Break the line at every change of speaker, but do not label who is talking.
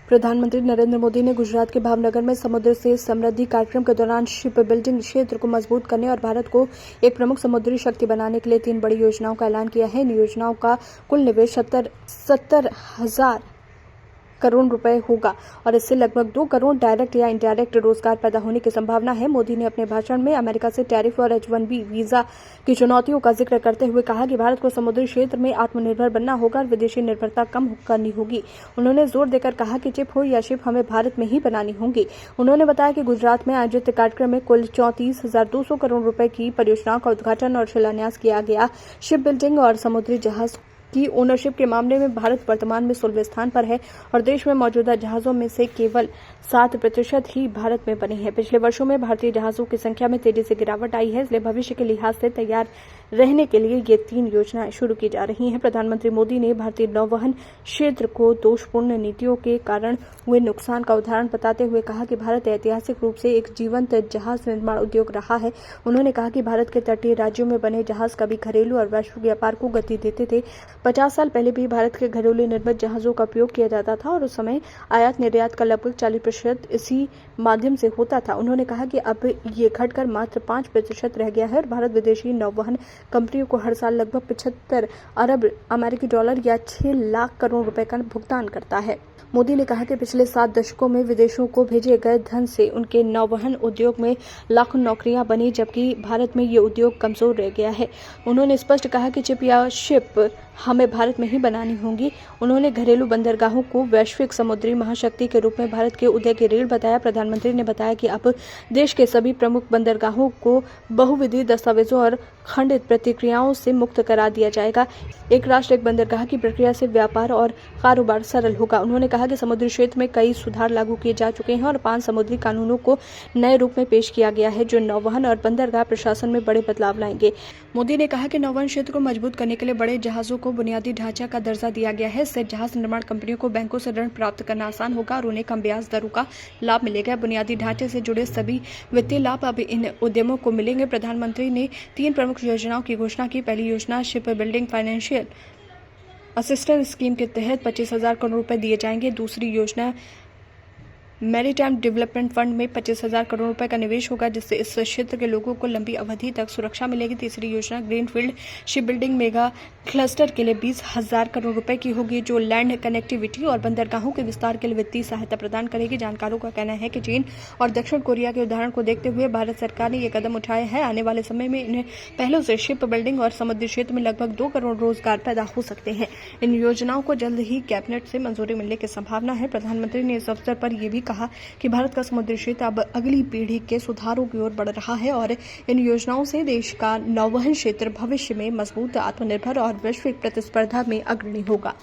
प्रधानमंत्री नरेंद्र मोदी ने गुजरात के भावनगर में समुद्र से समृद्धि कार्यक्रम के दौरान शिप बिल्डिंग क्षेत्र को मजबूत करने और भारत को एक प्रमुख समुद्री शक्ति बनाने के लिए 3 बड़ी योजनाओं का ऐलान किया है। इन योजनाओं का कुल निवेश 70,000 करोड़ रुपए होगा और इससे लगभग 2 करोड़ डायरेक्ट या इनडायरेक्ट रोजगार पैदा होने की संभावना है। मोदी ने अपने भाषण में अमेरिका से टैरिफ और H-1B वीजा की चुनौतियों का जिक्र करते हुए कहा कि भारत को समुद्री क्षेत्र में आत्मनिर्भर बनना होगा और विदेशी निर्भरता कम करनी होगी। उन्होंने जोर देकर कहा कि चिप हो या शिप हमें भारत में ही बनानी होंगी। उन्होंने बताया कि गुजरात में आयोजित कार्यक्रम में कुल 34,200 करोड़ रुपए की परियोजनाओं का उद्घाटन और शिलान्यास किया गया। शिप बिल्डिंग और समुद्री जहाज की ओनरशिप के मामले में भारत वर्तमान में 16वें स्थान पर है और देश में मौजूदा जहाजों में से केवल 7% ही भारत में बने हैं। पिछले वर्षों में भारतीय जहाजों की संख्या में तेजी से गिरावट आई है, इसलिए भविष्य के लिहाज से तैयार रहने के लिए ये 3 योजनाएं शुरू की जा रही हैं। प्रधानमंत्री मोदी ने भारतीय नौवहन क्षेत्र को दोषपूर्ण नीतियों के कारण हुए नुकसान का उदाहरण बताते हुए कहा कि भारत ऐतिहासिक रूप से एक जीवंत जहाज निर्माण उद्योग रहा है। उन्होंने कहा कि भारत के तटीय राज्यों में बने जहाज कभी घरेलू और वैश्विक व्यापार को गति देते थे। 50 साल पहले भी भारत के घरेलू निर्मित जहाजों का उपयोग किया जाता था और उस समय आयात निर्यात का लगभग 40% इसी माध्यम से होता था। उन्होंने कहा कि अब ये घटकर मात्र 5% रह गया है और भारत विदेशी नौवहन कंपनियों को हर साल लगभग 75 अरब अमेरिकी डॉलर या 6 लाख करोड़ रुपए का भुगतान करता है। मोदी ने कहा कि पिछले 7 दशकों में विदेशों को भेजे गए धन से उनके नौवहन उद्योग में लाखों नौकरियां बनी, जबकि भारत में ये उद्योग कमजोर रह गया है। उन्होंने स्पष्ट कहा कि चिप या शिप हमें भारत में ही बनानी होंगी। उन्होंने घरेलू बंदरगाहों को वैश्विक समुद्री महाशक्ति के रूप में भारत के उदय की रीढ़ बताया। प्रधानमंत्री ने बताया कि अब देश के सभी प्रमुख बंदरगाहों को बहुविधि दस्तावेजों और खंडित प्रतिक्रियाओं से मुक्त करा दिया जाएगा। एक राष्ट्र एक बंदरगाह की प्रक्रिया से व्यापार और कारोबार सरल होगा। उन्होंने कहा कि समुद्री क्षेत्र में कई सुधार लागू किए जा चुके हैं और 5 समुद्री कानूनों को नए रूप में पेश किया गया है, जो नौवहन और बंदरगाह प्रशासन में बड़े बदलाव लाएंगे। मोदी ने कहा कि नौवहन क्षेत्र को मजबूत करने के लिए बड़े जहाजों को बुनियादी ढांचा का दर्जा दिया गया है। इससे जहाज निर्माण कंपनियों को बैंकों से ऋण प्राप्त करना आसान होगा और उन्हें कम ब्याज दरों का लाभ मिलेगा। बुनियादी ढांचे से जुड़े सभी वित्तीय लाभ अब इन उद्यमों को मिलेंगे। प्रधानमंत्री ने 3 प्रमुख योजनाओं की घोषणा की। पहली योजना ship building financial assistance scheme के तहत 25,000 करोड़ रुपए दिए जाएंगे। दूसरी योजना मैरीटाइम डेवलपमेंट फंड में 25,000 करोड़ रुपए का निवेश होगा, जिससे इस क्षेत्र के लोगों को लंबी अवधि तक सुरक्षा मिलेगी। तीसरी योजना greenfield ship building mega cluster के लिए 20,000 करोड़ रुपए की होगी, जो लैंड कनेक्टिविटी और बंदरगाहों के विस्तार के लिए वित्तीय सहायता प्रदान करेगी। जानकारों का कहना है कि चीन और दक्षिण कोरिया के उदाहरण को देखते हुए भारत सरकार ने यह कदम उठाया है। आने वाले समय में इन पहलों से शिप बिल्डिंग और समुद्री क्षेत्र में लगभग 2 करोड़ रोजगार पैदा हो सकते हैं। इन योजनाओं को जल्द ही कैबिनेट से मंजूरी मिलने की संभावना है। प्रधानमंत्री ने इस अवसर पर यह भी कहा कि भारत का समुद्री क्षेत्र अब अगली पीढ़ी के सुधारों की ओर बढ़ रहा है और इन योजनाओं से देश का नौवहन क्षेत्र भविष्य में मजबूत, आत्मनिर्भर और वैश्विक प्रतिस्पर्धा में अग्रणी होगा।